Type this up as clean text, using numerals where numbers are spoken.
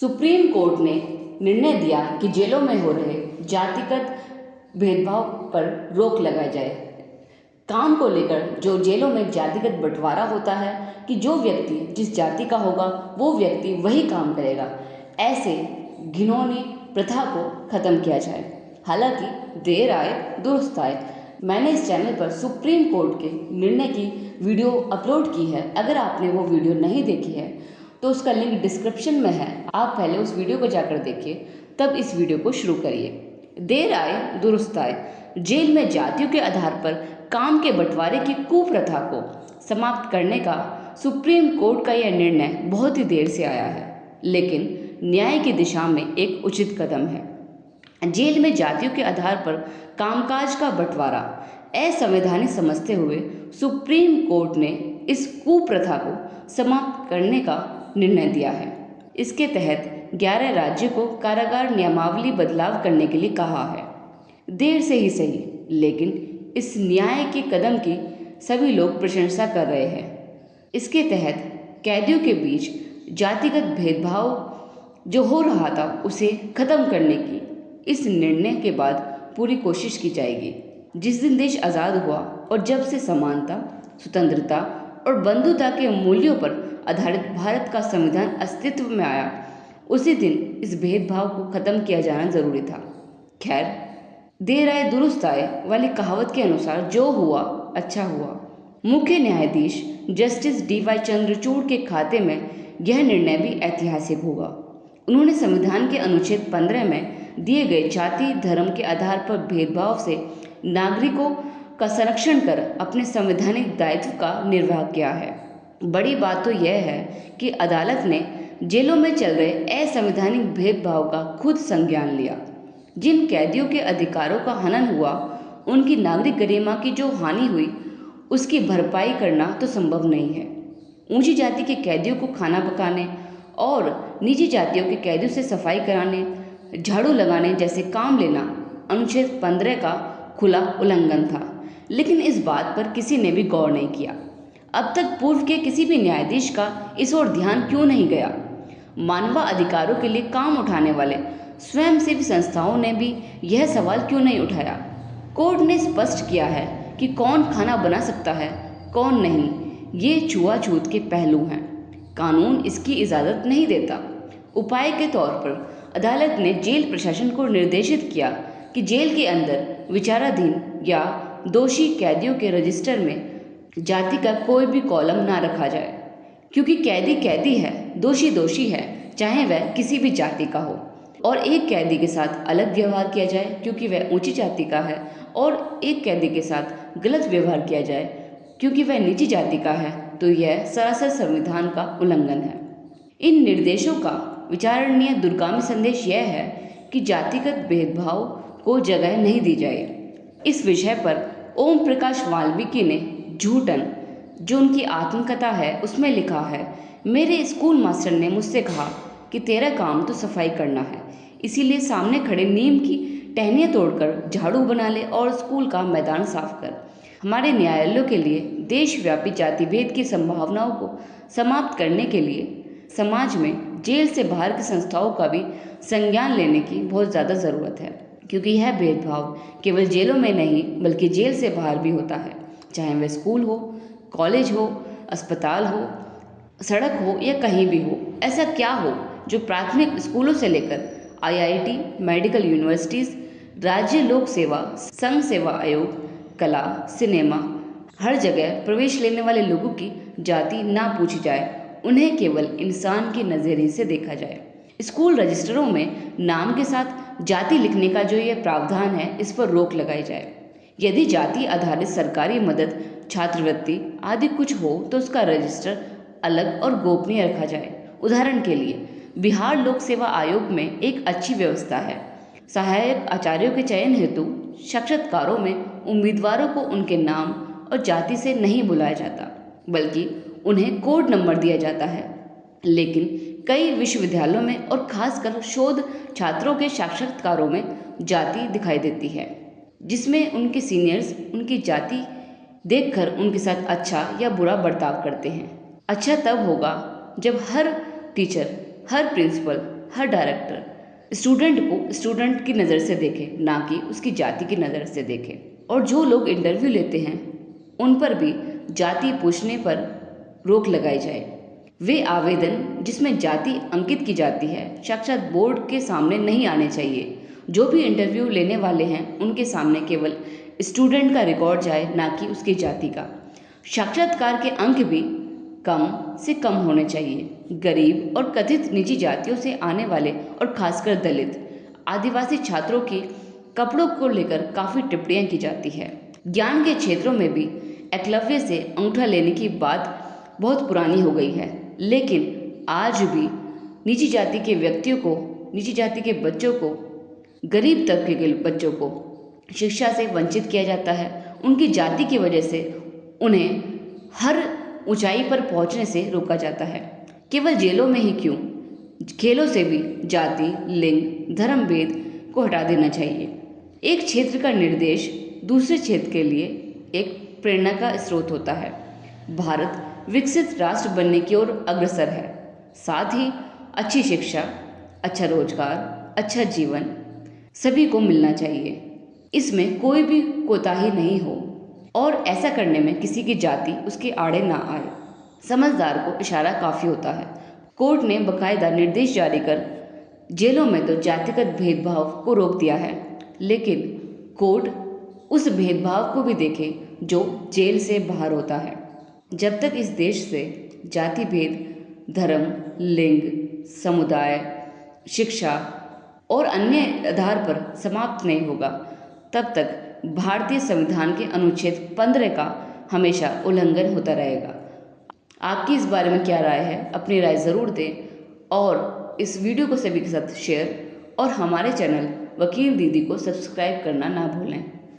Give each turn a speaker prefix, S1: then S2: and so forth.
S1: Supreme court ने निर्णय दिया कि जेलों में हो रहे जातिगत भेदभाव पर रोक लगाई जाए। काम को लेकर जो जेलों में जातिगत बंटवारा होता है कि जो व्यक्ति जिस जाति का होगा वो व्यक्ति वही काम करेगा, ऐसे घिनौनी प्रथा को खत्म किया जाए। हालांकि देर आए दुरुस्त आए, मैंने इस चैनल पर सुप्रीम कोर्ट के निर्णय की वीडियो अपलोड की है। अगर आपने वो वीडियो नहीं देखी है तो उसका लिंक डिस्क्रिप्शन में है, आप पहले उस वीडियो को जाकर देखिए, तब इस वीडियो को शुरू करिए। देर आए दुरुस्त आए, जेल में जातियों के आधार पर काम के बंटवारे की कुप्रथा को समाप्त करने का सुप्रीम कोर्ट का यह निर्णय बहुत ही देर से आया है, लेकिन न्याय की दिशा में एक उचित कदम है। जेल में जातियों के आधार पर कामकाज का बंटवारा असंवैधानिक समझते हुए सुप्रीम कोर्ट ने इस कुप्रथा को समाप्त करने का निर्णय दिया है। इसके तहत 11 राज्यों को कारागार नियमावली बदलाव करने के लिए कहा है। देर से ही सही, लेकिन इस न्याय के कदम की सभी लोग प्रशंसा कर रहे हैं। इसके तहत कैदियों के बीच जातिगत भेदभाव जो हो रहा था उसे खत्म करने की इस निर्णय के बाद पूरी कोशिश की जाएगी। जिस दिन देश आज़ाद हुआ और जब से समानता, स्वतंत्रता और बंधुता के मूल्यों पर आधारित भारत का संविधान अस्तित्व में आया, उसी दिन इस भेदभाव को खत्म किया जाना जरूरी था। खैर, देर आए दुरुस्त आए वाली कहावत के अनुसार जो हुआ अच्छा हुआ। मुख्य न्यायाधीश जस्टिस DY चंद्रचूड़ के खाते में यह निर्णय भी ऐतिहासिक होगा। उन्होंने संविधान के अनुच्छेद 15 में दिए गए जाति धर्म के आधार पर भेदभाव से नागरिकों का संरक्षण कर अपने संवैधानिक दायित्व का निर्वाह किया है। बड़ी बात तो यह है कि अदालत ने जेलों में चल रहे असंवैधानिक भेदभाव का खुद संज्ञान लिया। जिन कैदियों के अधिकारों का हनन हुआ, उनकी नागरिक गरिमा की जो हानि हुई उसकी भरपाई करना तो संभव नहीं है। ऊंची जाति के कैदियों को खाना पकाने और निजी जातियों के कैदियों से सफाई कराने, झाड़ू लगाने जैसे काम लेना अनुच्छेद 15 का खुला उल्लंघन था, लेकिन इस बात पर किसी ने भी गौर नहीं किया। अब तक पूर्व के किसी भी न्यायाधीश का इस ओर ध्यान क्यों नहीं गया? मानवाधिकारों के लिए काम उठाने वाले स्वयंसेवी संस्थाओं ने भी यह सवाल क्यों नहीं उठाया? कोर्ट ने स्पष्ट किया है कि कौन खाना बना सकता है, कौन नहीं। ये छुआछूत के पहलू हैं, कानून इसकी इजाज़त नहीं देता। उपाय के तौर पर अदालत ने जेल प्रशासन को निर्देशित किया कि जेल के अंदर विचाराधीन या दोषी कैदियों के रजिस्टर में जाति का कोई भी कॉलम ना रखा जाए, क्योंकि कैदी कैदी है, दोषी दोषी है, चाहे वह किसी भी जाति का हो। और एक कैदी के साथ अलग व्यवहार किया जाए क्योंकि वह ऊंची जाति का है, और एक कैदी के साथ गलत व्यवहार किया जाए क्योंकि वह नीची जाति का है, तो यह सरासर संविधान का उल्लंघन है। इन निर्देशों का विचारणीय दूरगामी संदेश यह है कि जातिगत भेदभाव को जगह नहीं दी जाए। इस विषय पर ओम प्रकाश वाल्मीकि ने झूठन, जो उनकी आत्मकथा है, उसमें लिखा है, मेरे स्कूल मास्टर ने मुझसे कहा कि तेरा काम तो सफाई करना है, इसीलिए सामने खड़े नीम की टहनियाँ तोड़कर झाड़ू बना ले और स्कूल का मैदान साफ कर। हमारे न्यायालयों के लिए देशव्यापी जाति भेद की संभावनाओं को समाप्त करने के लिए समाज में जेल से बाहर की संस्थाओं का भी संज्ञान लेने की बहुत ज़्यादा ज़रूरत है, क्योंकि यह भेदभाव केवल जेलों में नहीं बल्कि जेल से बाहर भी होता है, चाहे वह स्कूल हो, कॉलेज हो, अस्पताल हो, सड़क हो या कहीं भी हो। ऐसा क्या हो जो प्राथमिक स्कूलों से लेकर IIT, मेडिकल यूनिवर्सिटीज़, राज्य लोक सेवा संघ सेवा आयोग, कला, सिनेमा, हर जगह प्रवेश लेने वाले लोगों की जाति ना पूछी जाए, उन्हें केवल इंसान के नज़रिए से देखा जाए। स्कूल रजिस्टरों में नाम के साथ जाति लिखने का जो यह प्रावधान है, इस पर रोक लगाई जाए। यदि जाति आधारित सरकारी मदद, छात्रवृत्ति आदि कुछ हो तो उसका रजिस्टर अलग और गोपनीय रखा जाए। उदाहरण के लिए बिहार लोक सेवा आयोग में एक अच्छी व्यवस्था है। सहायक आचार्यों के चयन हेतु साक्षात्कारों में उम्मीदवारों को उनके नाम और जाति से नहीं बुलाया जाता, बल्कि उन्हें कोड नंबर दिया जाता है। लेकिन कई विश्वविद्यालयों में और खासकर शोध छात्रों के साक्षात्कारों में जाति दिखाई देती है, जिसमें उनके सीनियर्स उनकी जाति देखकर उनके साथ अच्छा या बुरा बर्ताव करते हैं। अच्छा तब होगा जब हर टीचर, हर प्रिंसिपल, हर डायरेक्टर स्टूडेंट को स्टूडेंट की नज़र से देखे, ना कि उसकी जाति की नज़र से देखे। और जो लोग इंटरव्यू लेते हैं उन पर भी जाति पूछने पर रोक लगाई जाए। वे आवेदन जिसमें जाति अंकित की जाती है साक्षात बोर्ड के सामने नहीं आने चाहिए। जो भी इंटरव्यू लेने वाले हैं उनके सामने केवल स्टूडेंट का रिकॉर्ड जाए, ना कि उसकी जाति का। साक्षात्कार के अंक भी कम से कम होने चाहिए। गरीब और कथित निजी जातियों से आने वाले और खासकर दलित आदिवासी छात्रों की कपड़ों को लेकर काफ़ी टिप्पणियां की जाती है। ज्ञान के क्षेत्रों में भी एकलव्य से अंगूठा लेने की बात बहुत पुरानी हो गई है, लेकिन आज भी निजी जाति के व्यक्तियों को, निजी जाति के बच्चों को, गरीब तबके के बच्चों को शिक्षा से वंचित किया जाता है। उनकी जाति की वजह से उन्हें हर ऊंचाई पर पहुंचने से रोका जाता है। केवल जेलों में ही क्यों, खेलों से भी जाति, लिंग, धर्म भेद को हटा देना चाहिए। एक क्षेत्र का निर्देश दूसरे क्षेत्र के लिए एक प्रेरणा का स्रोत होता है। भारत विकसित राष्ट्र बनने की ओर अग्रसर है। साथ ही अच्छी शिक्षा, अच्छा रोजगार, अच्छा जीवन सभी को मिलना चाहिए। इसमें कोई भी कोताही नहीं हो और ऐसा करने में किसी की जाति उसके आड़े ना आए। समझदार को इशारा काफ़ी होता है। कोर्ट ने बकायदा निर्देश जारी कर जेलों में तो जातिगत भेदभाव को रोक दिया है, लेकिन कोर्ट उस भेदभाव को भी देखे जो जेल से बाहर होता है। जब तक इस देश से जाति भेद धर्म, लिंग, समुदाय, शिक्षा और अन्य आधार पर समाप्त नहीं होगा, तब तक भारतीय संविधान के अनुच्छेद 15 का हमेशा उल्लंघन होता रहेगा। आपकी इस बारे में क्या राय है? अपनी राय ज़रूर दें और इस वीडियो को सभी के साथ शेयर और हमारे चैनल वकील दीदी को सब्सक्राइब करना ना भूलें।